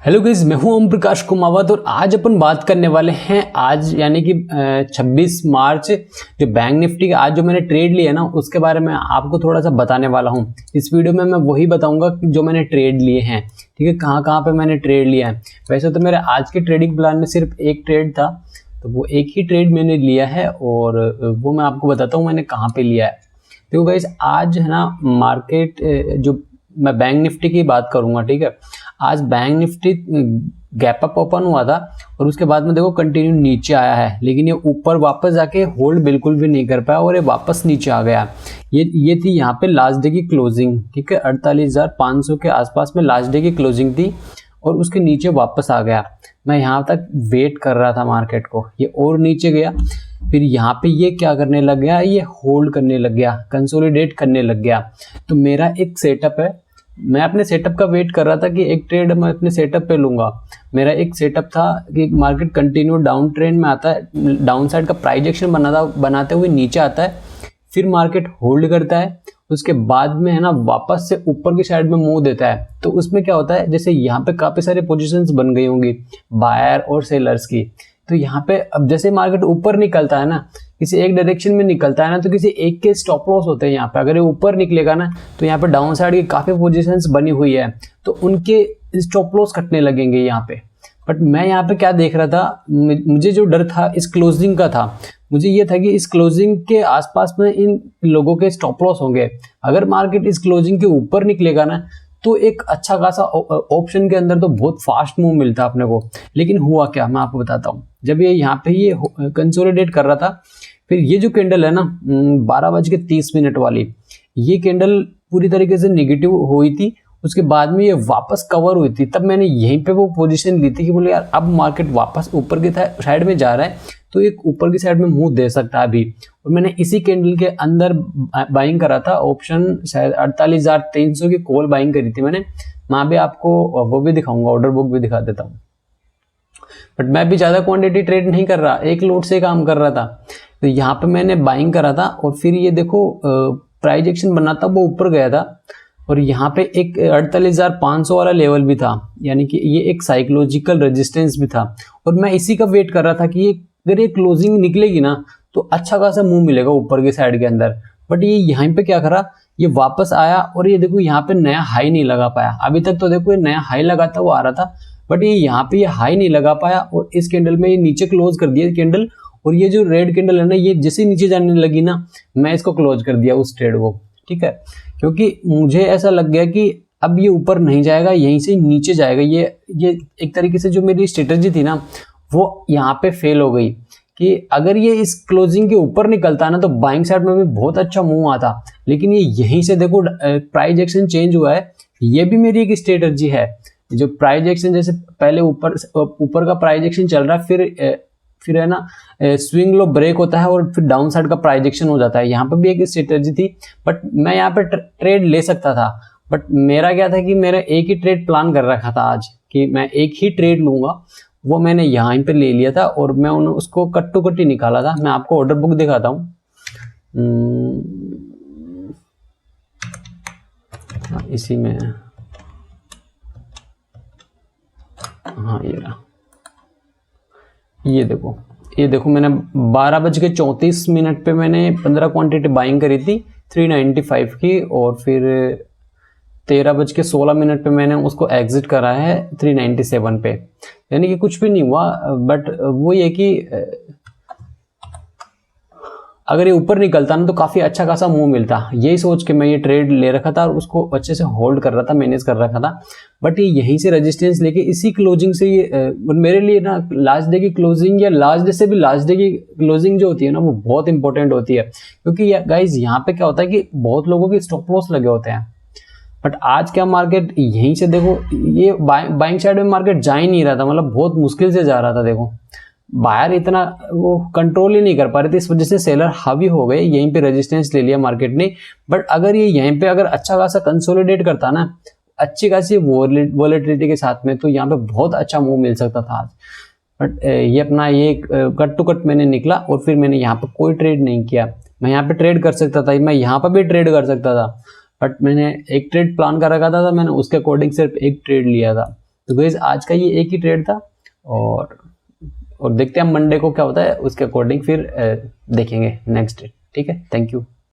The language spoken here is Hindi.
हेलो गाइस, मैं हूं ओम प्रकाश कुमावत और आज अपन बात करने वाले हैं आज यानी कि 26 मार्च जो बैंक निफ्टी का आज जो मैंने ट्रेड लिया ना उसके बारे में आपको थोड़ा सा बताने वाला हूं। इस वीडियो में मैं वही बताऊंगा कि जो मैंने ट्रेड लिए हैं, ठीक है, कहां कहां पे मैंने ट्रेड लिया है। वैसे तो मेरे आज के ट्रेडिंग प्लान में सिर्फ एक ट्रेड था, तो वो एक ही ट्रेड मैंने लिया है और वो मैं आपको बताता हूँ मैंने कहाँ पे लिया है। देखो गाइस, आज है ना मार्केट जो मैं बैंक निफ्टी की बात करूंगा, ठीक है। आज bank Nifty gap up open हुआ था और उसके बाद में देखो कंटिन्यू नीचे आया है, लेकिन ये ऊपर वापस जाके होल्ड बिल्कुल भी नहीं कर पाया और ये वापस नीचे आ गया। ये थी यहाँ पे लास्ट डे की क्लोजिंग, ठीक है, 48,500 के आसपास में लास्ट डे की क्लोजिंग थी और उसके नीचे वापस आ गया। मैं यहाँ तक वेट कर रहा था मार्केट को, ये और नीचे गया, फिर यहाँ पे ये क्या करने लग गया, ये होल्ड करने लग गया, कंसोलिडेट करने लग गया। तो मेरा एक सेटअप है, मैं अपने सेटअप का वेट कर रहा था कि एक ट्रेड मैं अपने सेटअप पे लूंगा। मेरा एक सेटअप था कि मार्केट कंटिन्यू डाउन ट्रेंड में आता है, डाउन साइड का प्राइस एक्शन बनाते हुए नीचे आता है, फिर मार्केट होल्ड करता है, उसके बाद में है ना वापस से ऊपर की साइड में मुंह देता है। तो उसमें क्या होता है, जैसे यहाँ पे काफी सारे पोजीशंस बन गई होंगी बायर और सेलर्स की, तो यहाँ पे अब जैसे मार्केट ऊपर निकलता है ना, किसी एक डायरेक्शन में निकलता है ना, तो किसी एक के स्टॉप लॉस होते हैं यहाँ पे। अगर ये ऊपर निकलेगा ना तो यहाँ पे डाउन साइड की काफी पोजीशंस बनी हुई है, तो उनके स्टॉप लॉस कटने लगेंगे यहाँ पे। बट मैं यहाँ पे क्या देख रहा था, मुझे जो डर था इस क्लोजिंग का था, मुझे ये था कि इस क्लोजिंग के आसपास में इन लोगों के स्टॉप लॉस होंगे। अगर मार्केट इस क्लोजिंग के ऊपर निकलेगा ना तो एक अच्छा खासा ऑप्शन के अंदर तो बहुत फास्ट मूव मिलता अपने को। लेकिन हुआ क्या, मैं आपको बताता हूँ। जब ये यहाँ पे ये कंसोलिडेट कर रहा था, फिर ये जो कैंडल है ना 12:30 वाली, ये कैंडल पूरी तरीके से निगेटिव हुई थी, उसके बाद में ये वापस कवर हुई थी। तब मैंने यहीं पे वो पोजीशन ली थी कि बोले यार अब मार्केट वापस ऊपर की साइड में जा रहा है, तो एक ऊपर की साइड में मुंह दे सकता है अभी। और मैंने इसी कैंडल के अंदर बाइंग करा था, ऑप्शन शायद 48,300 की कॉल बाइंग करी थी मैंने। मैं भी आपको वो भी दिखाऊंगा, ऑर्डर बुक भी दिखा देता हूँ। बट मैं भी ज्यादा क्वांटिटी ट्रेड नहीं कर रहा, एक लोट से काम कर रहा था। तो यहाँ पे मैंने बाइंग करा था और फिर ये देखो प्राइस एक्शन बना था, वो ऊपर गया था और यहाँ पे एक 48,500 वाला लेवल भी था, यानी कि ये एक साइकोलॉजिकल रेजिस्टेंस भी था। और मैं इसी का वेट कर रहा था कि ये अगर ये क्लोजिंग निकलेगी ना तो अच्छा खासा मूव मिलेगा ऊपर की साइड के अंदर। बट ये यहाँ पे क्या करा, ये वापस आया और ये देखो यहाँ पे नया हाई नहीं लगा पाया। अभी तक तो देखो ये नया हाई लगाता हुआ आ रहा था, बट ये यहाँ पे ये हाई नहीं लगा पाया और इस कैंडल में ये नीचे क्लोज कर दिया कैंडल। और ये जो रेड कैंडल है ना, ये जैसे नीचे जाने लगी ना, मैं इसको क्लोज कर दिया उस ट्रेड को, ठीक है। क्योंकि मुझे ऐसा लग गया कि अब ये ऊपर नहीं जाएगा, यहीं से नीचे जाएगा। ये एक तरीके से जो मेरी स्ट्रेटेजी थी ना वो यहाँ पे फेल हो गई कि अगर ये इस क्लोजिंग के ऊपर निकलता ना तो बाइंग साइड में भी बहुत अच्छा मूव आता। लेकिन ये यहीं से देखो प्राइस एक्शन चेंज हुआ है, ये भी मेरी एक स्ट्रेटेजी है। जो प्राइस एक्शन जैसे पहले ऊपर का प्राइस एक्शन चल रहा है, फिर है ना स्विंग लो ब्रेक होता है और फिर डाउन साइड का प्राइस एक्शन हो जाता है। यहाँ पे भी एक स्ट्रेटेजी थी, बट मैं यहाँ पे ट्रेड ले सकता था। बट मेरा क्या था कि मेरा एक ही ट्रेड प्लान कर रखा था आज कि मैं एक ही ट्रेड लूंगा, वो मैंने यहाँ पे ले लिया था और मैं उसको कट टू कट ही निकाला था। मैं आपको ऑर्डर बुक दिखाता हूँ, इसी में, हाँ ये रहा, ये देखो मैंने 12:34 पे मैंने 15 क्वांटिटी बाइंग करी थी 395 की, और फिर 13:16 पे मैंने उसको एग्जिट करा है 397 पे। यानी कि कुछ भी नहीं हुआ, बट वो ये कि अगर ये ऊपर निकलता ना तो काफी अच्छा खासा मूव मिलता। यही सोच के मैं ये ट्रेड ले रखा था और उसको अच्छे से होल्ड कर रहा था, मैनेज कर रखा था। बट ये यहीं से रेजिस्टेंस लेके इसी क्लोजिंग से ये मेरे लिए ना लास्ट डे की क्लोजिंग या लास्ट डे से भी लास्ट डे की क्लोजिंग जो होती है ना वो बहुत इंपॉर्टेंट होती है। क्योंकि गाइज यहाँ पे क्या होता है कि बहुत लोगों के स्टॉप लॉस लगे होते हैं। बट आज क्या मार्केट यहीं से देखो ये बाइंग साइड में मार्केट जा ही नहीं रहा था, मतलब बहुत मुश्किल से जा रहा था। देखो बायर इतना वो कंट्रोल ही नहीं कर पा रहे थे, इस वजह से सेलर हावी हो गए, यहीं पे रेजिस्टेंस ले लिया मार्केट ने। बट अगर ये यहीं पे अगर अच्छा खासा कंसोलिडेट करता ना अच्छी खासी वॉलेटिलिटी के साथ में, तो यहाँ पे बहुत अच्छा मूव मिल सकता था आज। बट ये अपना ये कट टू कट मैंने निकला और फिर मैंने यहाँ पे कोई ट्रेड नहीं किया। मैं यहाँ पे ट्रेड कर सकता था, मैं यहाँ पे भी ट्रेड कर सकता था, बट मैंने एक ट्रेड प्लान कर रखा था, मैंने उसके अकॉर्डिंग सिर्फ एक ट्रेड लिया था। तो गाइस आज का ये एक ही ट्रेड था और देखते हैं हम मंडे को क्या होता है, उसके अकॉर्डिंग फिर देखेंगे नेक्स्ट। ठीक है, थैंक यू।